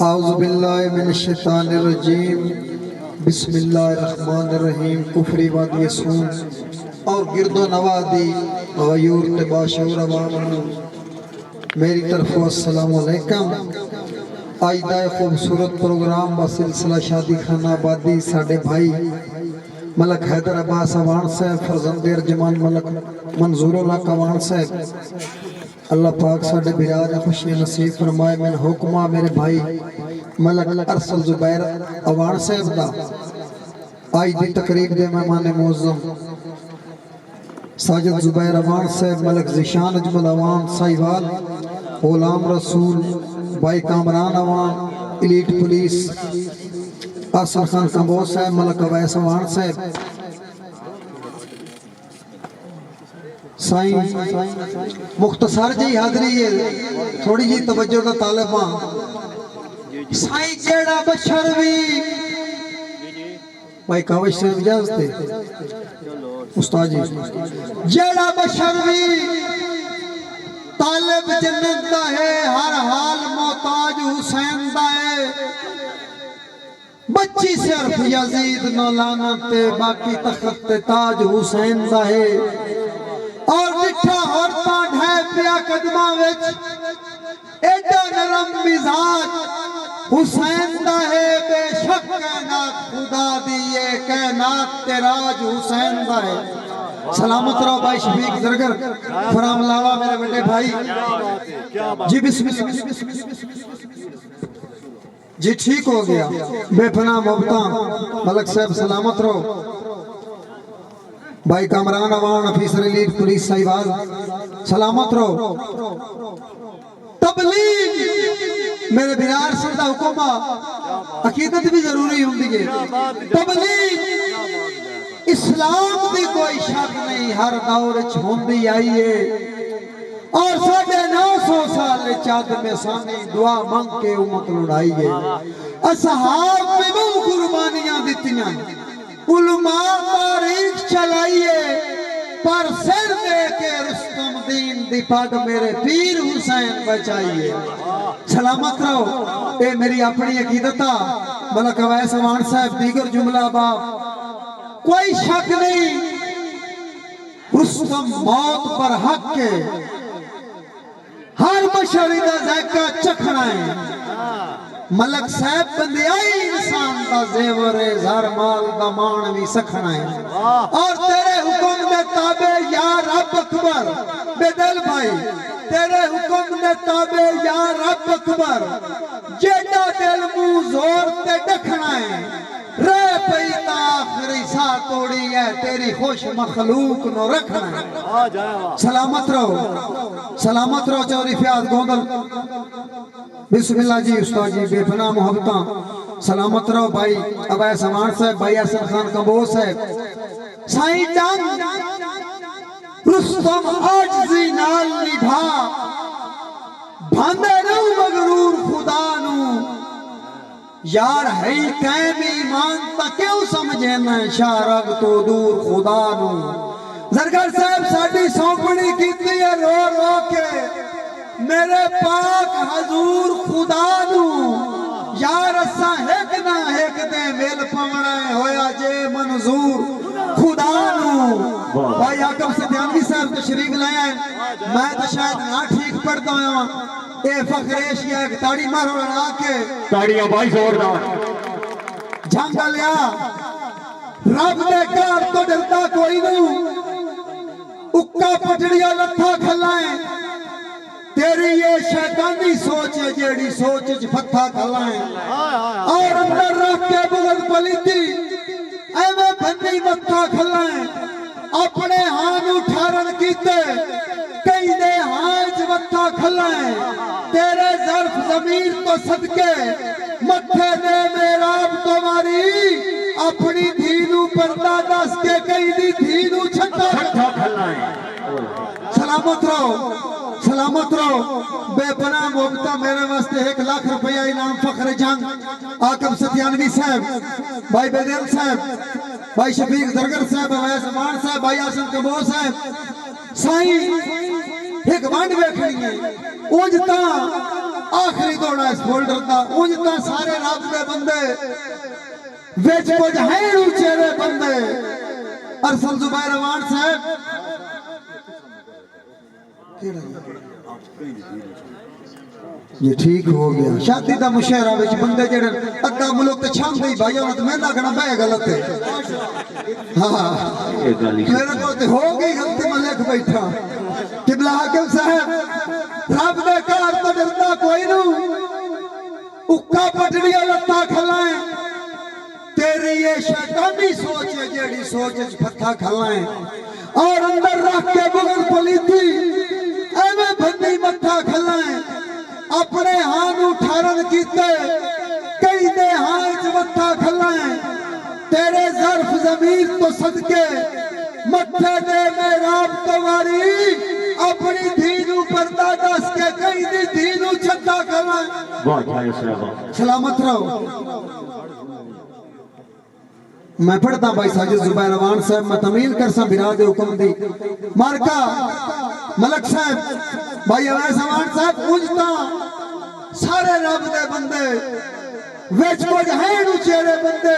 اعوذ باللہ من الشیطان الرجیم بسم اللہ الرحمن الرحیم کفری وادی سون اور گرد و نوادی غیور تباشور عوام میری طرف السلام علیکم۔ آئیدہ خوبصورت پروگرام و سلسلہ شادی خانہ آبادی ساڑھے بھائی ملک حیدر عباس اوان صاحب، فرزند ارجمان ملک منظور اللہ کوان صاحب، اللہ پاک ساڑھے بھیار خوشی نصیب فرمائے۔ من حکمہ میرے بھائی ملک ارسل زبیر اوان صاحب دا آئی دی تقریب دے مہمان معظم ساجد زبیر اوان صاحب، ملک زیشان اجمل اوان سائیوال، غلام رسول بھائی کامران اوان، ایلیٹ پولیس آسن خان کمبو صاحب، ملک اویس اوان صاحب، سائیں مختصر جی حاضری ہے، تھوڑی جی توجہ کا طالبان۔ سائیں جیڑا بشر بھی بھائی کاوش صاحب اجازت دے استاد جی، جیڑا بشر بھی طالب جنت دا ہے، ہر حال محتاج حسین دا ہے، بچی صرف یزید نہ لعنت باقی تخت تاج حسین دا ہے، اور مٹھا ہورتا ڈھے پیا قدمہ وچ ایڈا نرم مزاج حسین دا ہے، بے شک کائنات خدا دیئے کائنات تیراج حسین دا ہے۔ سلامت رہو بھائی شفیق زرگر فرام لاوا میرے بڑے بھائی جی، بسم اللہ جی، ٹھیک ہو گیا بے پناہ محبتاں ملک صاحب سلامت رہو۔ بھائی Kamran Awan officer elite police Sahiwal سلامت رہو۔ تبلیغ میرے بھیار سردہ حکومہ عقیدت بھی ضروری ہوں دیگے، تبلیغ اسلام بھی کوئی شک نہیں، ہر دور چھوندی آئیے، اور 950 سال چاند میں ثانی دعا مانگ کے امت لڑائیے۔ اصحاب میں وہ قربانیاں دیتیاں، علماء تاریخ چلائیے، پر سر دے کے رستم دین دی پاگ میرے پیر حسین بچائیے۔ سلامت رہو، اے میری اپنی عقیدتہ ملک اویس اوان صاحب، دیگر جملہ باب کوئی شک نہیں، رستم موت پر حق کے، ہر بشری دا ذائقہ چکھنا ہے، ملک صاحب بندیائی انسان دا زیور زہر مال دا مانوی سکھنا ہے، اور تیرے حکم میں تابع یا رب اکبر، بے دل بھائی تیرے حکم میں تابع یا رب اکبر، جیڑا دل مو زور تے ڈکھنا ہے، رہ پئی تا آخری سا توڑی ہے، تیری خوش مخلوق نو رکھنا ہے۔ سلامت رہو، سلامت رہو چوری فیاد گوندل، بسم اللہ جی استاد جی، بے پناہ محبتاں سلامت رہو۔ بھائی اویس اوان صاحب، بھائی حسن خان کمبو صاحب، سائیں جان رستم عاجزی نال نبھا، بھاندے نو مغرور خدا نو، یار ہے قائم ایمان تا کیوں سمجھنا شاہ رگ تو دور خدا نو۔ زرگر صاحب ساڑھی سونپڑی کیتی ہے رو رو کے، میرے پاک حضور خدا نو، یار اسا ایک نہ ایک دے میل پوڑے ہویا جے منظور خدا نو۔ بھائی آقب ستیانوی صاحب تشریف لائے ہیں، میں تو شاید نہ ٹھیک پڑھتا ہوں، اے فخر ایشیا ایک تاڑی مارو لڑا کے تاڑیاں بھائی زوردار جھانگا لیا، رب دے کار تو ڈرتا کوئی نہیں، اکا پٹڑیا لتھا کھلائیں، تیری یہ شیطانی سوچ ہے جیڑی سوچ جفتھا کھلائیں، اور اندر رکھ کے بغض پلیتی ایوے بھنی متھا کھلائیں، اپنے ہاں اٹھارن کیتے کئی دے ہاں جفتھا کھلائیں، تیرے ظرف ضمیر تو صدقے متھے دے میراب تمہاری، اپنی دھینو پردہ دس کے کئی دی دھینو چھٹا کھلائیں۔ سلامت رہو، سلامت رہو، بے پناہ محبتہ میرے واسطے 1 لاکھ روپیہ انعام فخر جنگ آقب ستیانوی صاحب، بھائی بیدیل صاحب، بھائی شفیق زرگر صاحب، اویس اوان صاحب، بھائی حسن کمبو صاحب۔ سائیں ایک وانڈ بیکھنی ہے، اونجتا آخری دوڑا اس فولڈر دا اونجتا سارے رب دے بندے ویچ کچھ ہیں اونچے بندے ارسل زبیر روان صاحب یہ ٹھیک ہو گیا شادی دا مشہرہ وچ بندے جڑے ادھا ملک تے چھام گئی بھائی انہوں نے میں نہ کہنا بے غلط ہے ہاں میرے کو تے ہو گئی غلطی میں لکھ بیٹھا قبلہ حاکم صاحب رب دے کار تو ڈرتا کوئی نو اکا پٹڑیاں لتا کھلائیں تیری یہ شیطانی سوچ ہے جیڑی سوچ ہے پتھا کھلائیں اور اندر رکھ کے بغل پلیتی ایویں بندی متھا کھلائیں اپنے ہانو ٹھارن کیتے کئی دے ہائچ متھا کھلائیں تیرے ظرف زمین تو صدقے متھے دے میں راب تواری اپنی دھینو پردہ دس کے کئی دی دھینو چھتا کھلائیں سلامت رہو میں پڑھتا بھائی ساجد زبیر روان صاحب میں تمیل کرسا براد حکم دی مارکا ملک صاحب بھائی اویس روان صاحب اونجتا سارے رب دے بندے ویچ کچھ ہیں چہرے بندے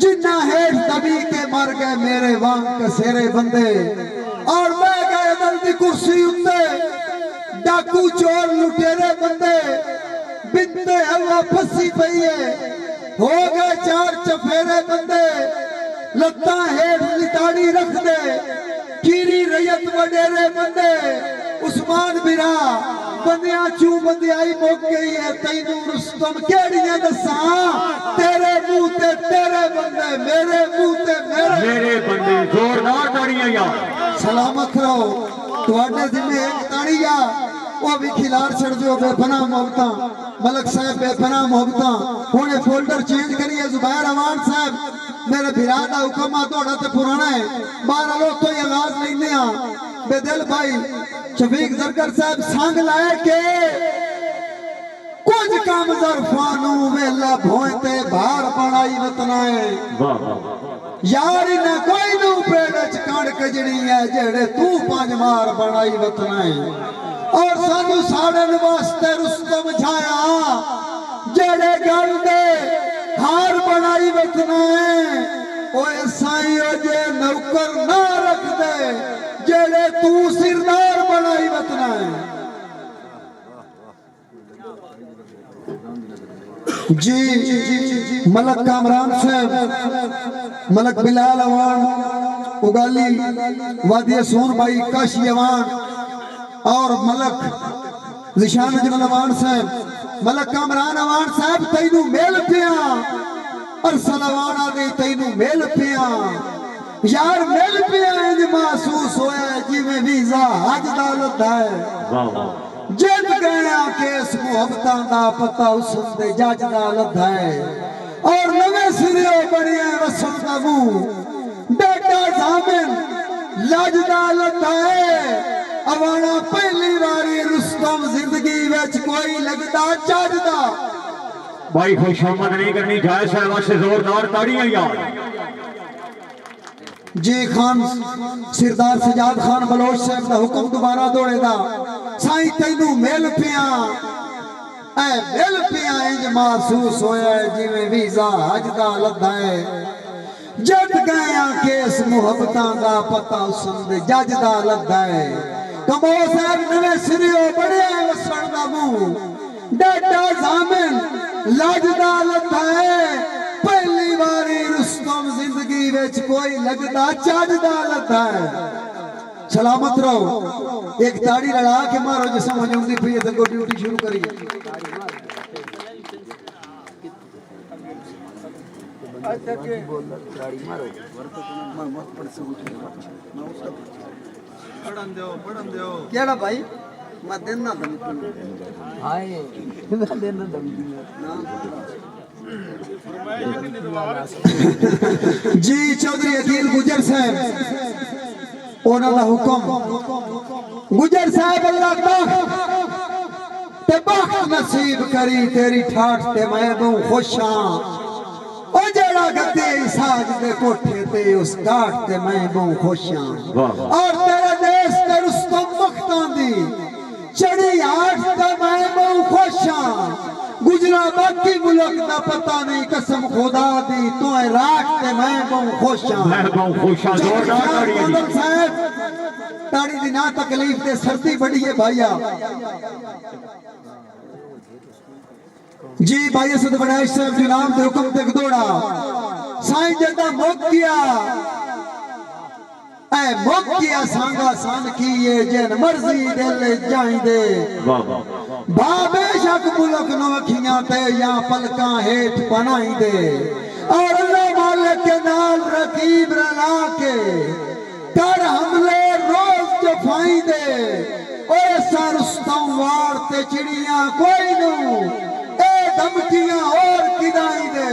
جنہ ہیٹ دبی کے مر گئے میرے وانگ کسیرے بندے اور میں گئے دلدی کرسی اتے ڈاکو چور لٹیرے بندے بنتے ہوا پھسی پئیے ہو گئے چار چفیرے بندے لتا ہیٹ لتاڑی رکھ دے کیری ریت وڈیرے بندے عثمان برا بندیاں چوں بندیائی موک گئی ہے تینو رستم کیڑیاں دساں تیرے منہ تے تیرے بندے میرے منہ تے میرے بندے زوردار تاڑیاں یا سلامت رہو تواڈے ذمہ ایک تاڑیاں وہ بھی کھلار چھڑ جو بے پناہ محبتاں ملک صاحب بے پناہ محبتاں ہونے فولڈر چینج کریے زبیر روان صاحب میرے بھرادہ حکمہ توڑا تے پرانا ہے بارہ لوگ تو یہ آغاز نہیں دیا بے دل بھائی شفیق زرگر صاحب سانگ لائے کہ کچھ کام ظرفانوں ویلا بھوئتے بھار پڑائی وطنائے یاری نہ کوئی نو پیڑچ کانڈ کجڑی ہے جڑے تو پانچ مار بڑائی وطنائے اور سانو ساڑن واسطے رستم جھایا جڑے گل دے ہار بڑائی وطنائے اوے سائیو جے نوکر نہ رکھ دے جڑے تو سردار بڑائی وطنائے جی ملک کامران صاحب ملک بلال اوان اگالی وادی سون بھائی کاشی اوان اور ملک ذیشان جمل اوان صاحب ملک کامران اوان صاحب تینو میل پیاں ارسل اوان آگئی تینو میل پیاں یار میل پیاں انج محسوس ہویا جی میں ویزا حج دالت ہے جد گیا کیس محبتاں دا پتہ اسم دے جاج دالت ہے اور نوے سریو بڑھیا رسم دمو بیٹا زامن لاج دالت ہے اوانا پہلی باری رستم زندگی ویچ کوئی لگتا چاجدہ بھائی خوش آمد نہیں کرنی جائے صاحبہ سے زوردار تاڑیاں یار جی خان سردار سجاد خان بلوچ صاحب دا حکم دوبارہ دوڑے دا سائیں تینو میل پیاں اے میل پیاں انج محسوس ہویا ہے جی میں ویزا حج دا لدھا ہے جد گیا کیس محبتاں دا پتہ اسم دے جج دا لدھا ہے کمو صاحب نوے سریو بڑے وسن دا مو ڈاٹا زامن لاج دا لدھا ہے پہلی باری رستم زندگی ویچ کوئی لگتا چاج دا لدھا ہے سلامت رہو ایک تاڑی لڑا کے مارو جسم ہو جاؤں دی پھر یہ تنگو ڈیوٹی شروع کری کیڑا بھائی میں دن نہ دم آئے دن نہ دم جی چودھری عقیل گجر صاحب اونا دا حکم گجر صاحب اللہ بخت تے بخت نصیب کری تیری ٹھاٹ تے میں بہوں خوشاں او جڑا گتے ساج دے کوٹھے تے اس گاٹ تے میں بہوں خوشاں اور تیرے دیس تے رستم مختان دی چڑی آٹھ تے میں بہوں خوشاں گجرا باقی ملک دا پتہ نہیں قسم خدا دی تو اے راک تے میں بہوں خوشاں میں بہوں خوشاں زوردار تاڑیاں گودل صاحب تاڑی دی نا تکلیف تے سردی بڑی ہے بھائیا جی بھائی اسد بڑائش صاحب جناب دے حکم تک دوڑا سائیں جدہ موک کیا اے موک کیا سانگا سان کیے جن مرضی دل جائیں دے بابے شک ملک نوکھیاں تے یا پلکاں ہیٹ پنائیں دے اور اللہ مالک کے نال رقیب رلا کے کر حملے روز جفائیں دے اے سرستوں وارتے چڑیاں کوئی نو اے دھمکیاں اور کدائیں دے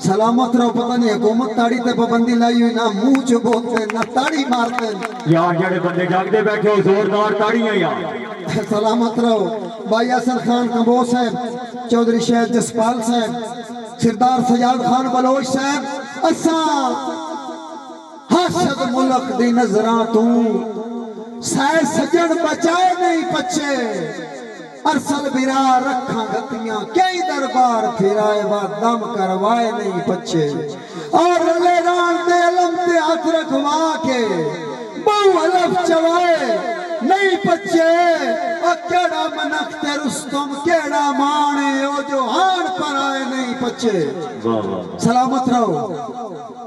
سلامت رہو پتہ نہیں حکومت تاڑی تے پابندی لائی ہوئی نہ منہ چ بولتے نہ تاڑی مارتے یار جڑے بندے جاگدے بیٹھے ہو زوردار تاڑیاں یار سلامت رہو بھائی حسن خان کمبو صاحب چودھری شہید جسپال صاحب سردار سجاد خان بلوچ صاحب اساں حسد ملک دی نظراں تو سہ سجن بچائے نہیں پچے ارسل برا رکھاں گتیاں کئی دربار پھرائے بعد دم کروائے نہیں پچے اور لے ران دے علم تے ہاتھ رکھوا کے بہو علف چوائے نہیں پچے اور کیڑا منک تے رستم کیڑا مانے او جو ہان پر آئے نہیں پچے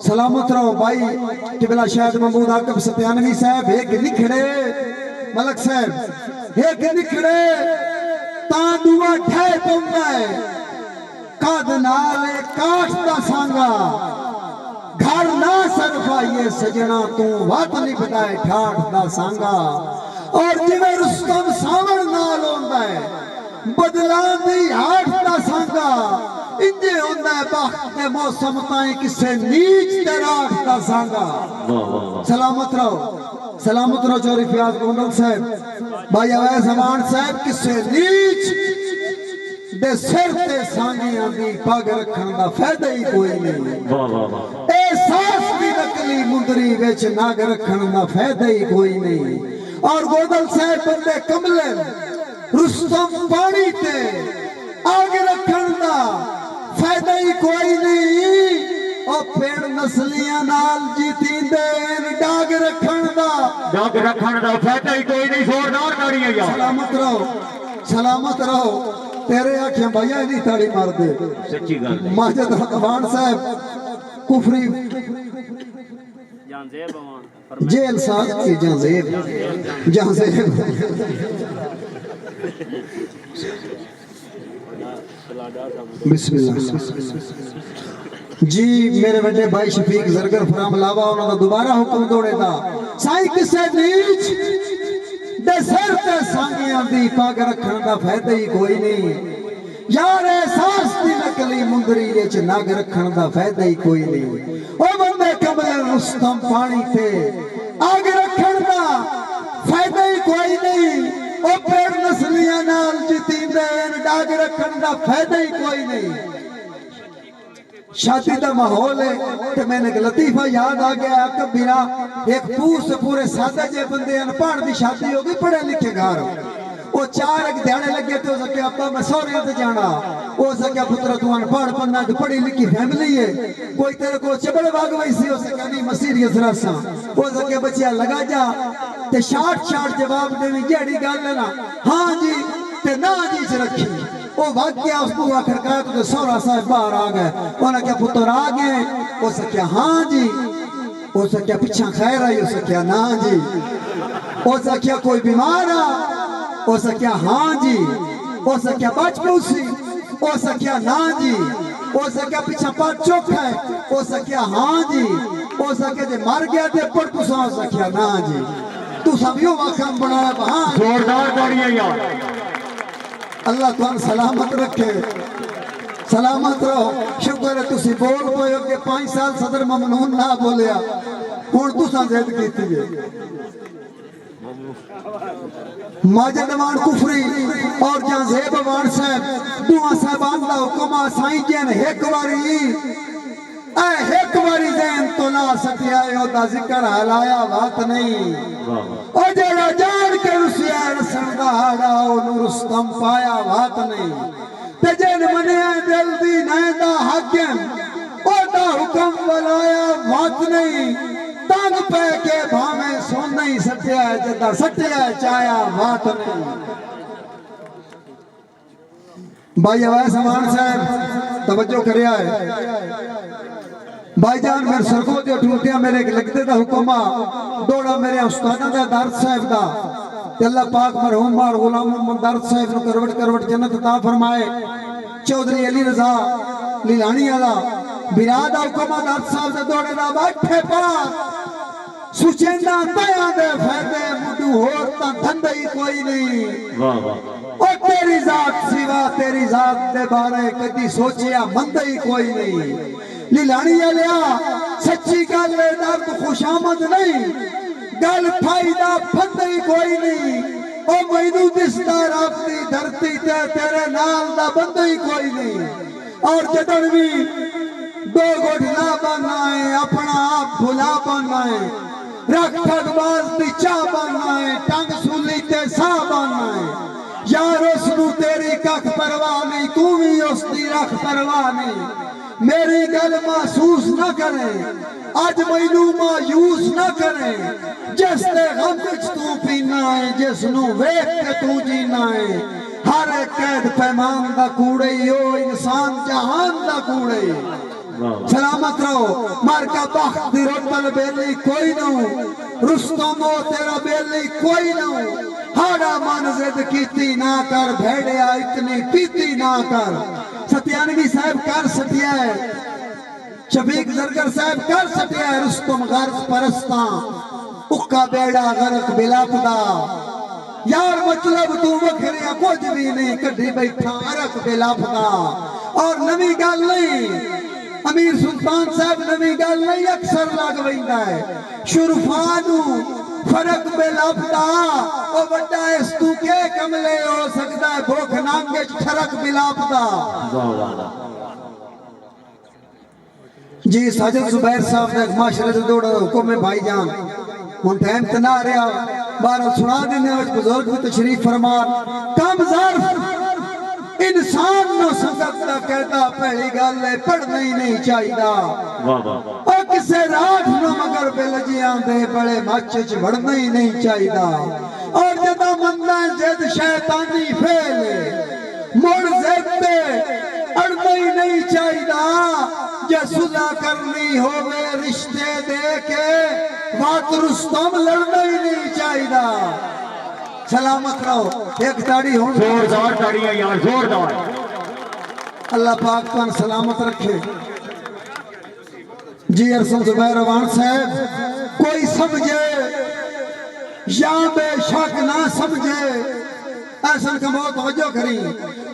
سلامت رہو بھائی قبلہ شاہد محمود عاقب ستیانوی صاحب ایک نکھڑے ملک صاحب ایک نکھڑے تاں دعا ٹھائے پونگا ہے قد نالے کاٹ دا سانگا گھر نہ صرفائیے سجنا تو وات نہیں بتائے ٹھاٹ دا سانگا اور جوے رستم سامن نال ہوندہ ہے بدلان دی ہاٹ دا سانگا انجے ہوندہ ہے باخت دے موسم تائیں کسے نیچ تراٹ دا سانگا سلامت رہو چوری فیاض گونڈل صاحب بھائی اویس امان صاحب کسے نیچ دے سر تے سانگیاں دی پاگ رکھن دا فیدہ ہی کوئی نہیں احساس دی نکلی مندری ویچ ناگ رکھن دا فیدہ ہی کوئی نہیں اور گونڈل صاحب بندے کملے رستم پانی تے آگ رکھن دا فیدہ ہی کوئی نہیں اور پیڑ نسلیاں نال جیتیں دین ڈاگ رکھن دا فیدہ ہی کوئی نہیں زوردار تاڑیاں یار سلامت رہو تیرے آنکھیں بھائیہ نہیں تاڑی مار دے سچی گل ماجد حقبان صاحب کفری جیل ساز کی جانزیب بسم اللہ جی میرے بڑے بھائی شفیق زرگر فرام لاوا انہوں نے دوبارہ حکم دوڑے دا سائی کسے نیچ دے سر تے سانگیاں دی پاگ رکھن دا فیدہ ہی کوئی نہیں یار احساس دی نکلی مندری ویچ ناگ رکھن دا فیدہ ہی کوئی نہیں او بندے کملے رستم پانی تے آگ رکھن دا فیدہ ہی کوئی نہیں او پیڑ نسلیاں نال جتیں دین ڈاگ رکھن دا فیدہ ہی کوئی نہیں شادی دا ماحول ہے کہ میں نے ایک لطیفہ یاد آ گیا کبیرہ ایک پور سے پورے سادہ جے بندے انپاڑ دی شادی ہوگی پڑھے لکھے گھر وہ چار ایک دیانے لگے تو سکے ابا میں سوریاں تے جانا وہ سکے پتر تو انپاڑ پڑھنا تو پڑھی لکھی فیملی ہے کوئی تیرے کو چبڑ باغ ویسی ہو سکے نہیں مسیری اسراساں وہ سکے بچیا لگا جا تے شارٹ جواب دے میں جیڑی گال لینا ہاں جی تے نا جی سے رکھی وہ واقعہ اس کو آخر کہا تو سورا صاحب باہر آ گئے انہوں نے کہا پتر آ گئے وہ سکیا ہاں جی وہ سکیا پچھا خیر آئی وہ سکیا نا جی وہ سکیا کوئی بیمار آ وہ سکیا ہاں جی وہ سکیا بچ پوسی وہ سکیا نا جی وہ سکیا پچھا پاک چوک ہے وہ سکیا ہاں جی وہ سکیا جے مار گیا دے پڑ پسا وہ سکیا نا جی تو سبیوں واقعہ بنایا ہاں زوردار تاڑیاں یار اللہ تمہیں سلامت رکھے سلامت رہو شکر ہے تسی بول پوئے کہ 5 سال صدر ممنون نہ بولیا ہون تو سانجید کیتی ہے ماجد امان کفری اور جہاں زیب امان صاحب دعا صاحبان دا حکم آسائیں جن ایک واری اے ایک باری ذہن تو نہ سکیا او دا ذکر حالایا بات نہیں او جڑا جان کے رسیا رسن دا ہاڑا او نو رستم پایا بات نہیں تے جن منیا دل دی نہیں دا حاکم او دا حکم بلایا بات نہیں تنگ پہ کے بھامے سن نہیں سٹیا جدا سٹیا چایا بات نہیں بھائی آواز امان صاحب توجہ کریا ہے بھائی جان میرے سرکوں دے اٹھوٹیاں میرے لگتے دا حکمہ دوڑا میرے استادہ دا درد صاحب دا کہ اللہ پاک مرحوم مار غلام محمد درد صاحب نو کروٹ کروٹ جنت عطا فرمائے چودھری علی رضا لیلانی والا بناد حکمہ درد صاحب دا دوڑے دا بیٹھے پاک سوچیندہ تیاں دے فیدے مڈو ہوتا دھندہی کوئی نہیں اور تیری ذات سوا تیری ذات دے بارے کدی سوچیا مندہی کوئی نہیں لیلانی لیا سچی گل درد خوش آمد نہیں گل فائدہ پھندہی کوئی نہیں او مینوں دسدا رابطی دھرتی تے تیرے نال دا بندہی کوئی نہیں اور جدن بھی دو گھٹنا بننا ہے اپنا آپ بھلا بننا ہے رکھ ٹھگ باز دی چاہ بننا ہے ٹنگ سولی تے سا بننا ہے یار اس نو تیری ککھ پرواہ نہیں تو بھی اس دی رکھ پرواہ نہیں میری گل محسوس نہ کریں آج مینوں مایوس نہ کریں جس دے غم وچ تو پینا ہے جس نو ویکھ کے تو جینا ہے ہر ایک قید پیمان دا کوڑے ہو انسان جہان دا کوڑے سلامت رہو مارکا بخت دی رتل بیلی کوئی نہ رستم و تیرا بیلی کوئی نہ ہاڑا من زد کیتی نہ کر بھیڑیا اتنی پیتی نہ کر ستیانوی صاحب کر سٹیا ہے شفیق زرگر صاحب کر سٹیا ہے رستم غرض پرستاں اکا بیڑا غرق بلا پدا یار مطلب تو وکھریا کچھ بھی نہیں کڈھی بیٹھا عرق بلا پدا اور نوی گل نہیں امیر سلطان صاحب نوی گل نہیں اکثر لگ ویندا ہے شرفانو فرق بے لفظا او بڑا اس تو کے کملے ہو سکتا ہے بھوک نانگے ٹھرک بے لفظا جی ساجد زبیر صاحب نے معاشرے سے دوڑا حکم میں بھائی جان ہن ٹائم تے نہ رہیا بارہ سنا دینے وچ بزرگ بھی تشریف فرمان کم ظرف انسان نو سنگت دا کہتا پہلی گل ہے پڑھنا ہی نہیں چاہیدا اور کسے راٹھ نو مگر بلجیاں دے بڑے مچ بڑھنا ہی نہیں چاہیدا اور جدا مندہ جد شیطانی پھیلے مڑ زیتے اڑنا ہی نہیں چاہیدا جے صلح کرنی ہوئے رشتے دے کے بات رستم لڑنا ہی نہیں چاہیدا سلامت رہو ایک تاڑی ہوں زوردار تاڑیاں یار زوردار اللہ پاک تن سلامت رکھے جی ارسل زبیر روان صاحب کوئی سمجھے یا بے شک نہ سمجھے ایسا کا بہت توجہ کری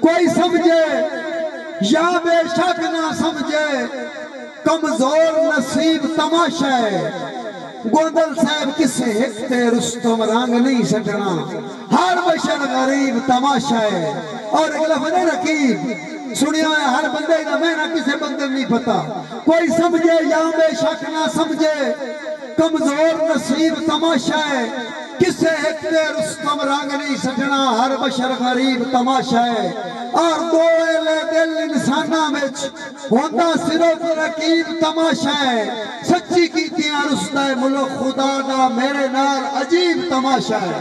کوئی سمجھے یا بے شک نہ سمجھے کمزور نصیب تماشا ہے گوندل صاحب کسے ہکتے رستم رنگ نہیں سٹنا ہر بشر غریب تماشا ہے اور ایک لفظ رقیب سنیا ہے ہر بندے کا میں نہ کسے بندے نہیں پتا کوئی سمجھے یا بے شک نہ سمجھے کمزور نصیب تماشا ہے کسے ہکتے رستم رنگ نہیں سٹنا ہر بشر غریب تماشا ہے اور دو اہلِ دل انسانہ وچ ہوندہ صرف رقیب تماشا ہے سچی کیتیاں رستہ ملک خدا دا میرے نال عجیب تماشا ہے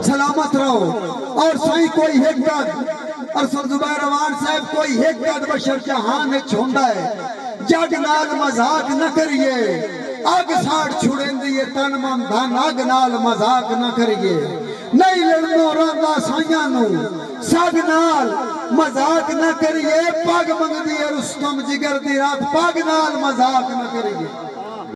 سلامت رہو اور سائیں کوئی حقیقت ارسل زبیر روان صاحب کوئی حقیقت بشر جہان وچ ہوندا ہے جگ نال مذاق نہ کریے آگ ساڑ چھوڑیں دیئے تن من دھن آگ نال مذاق نہ کریے نہیں لڑنو رہندا سائیاں نو ساگ نال مذاق نہ کریے پاگ منگ دیئے رستم جگر دی رات پاگ نال مذاق نہ کریے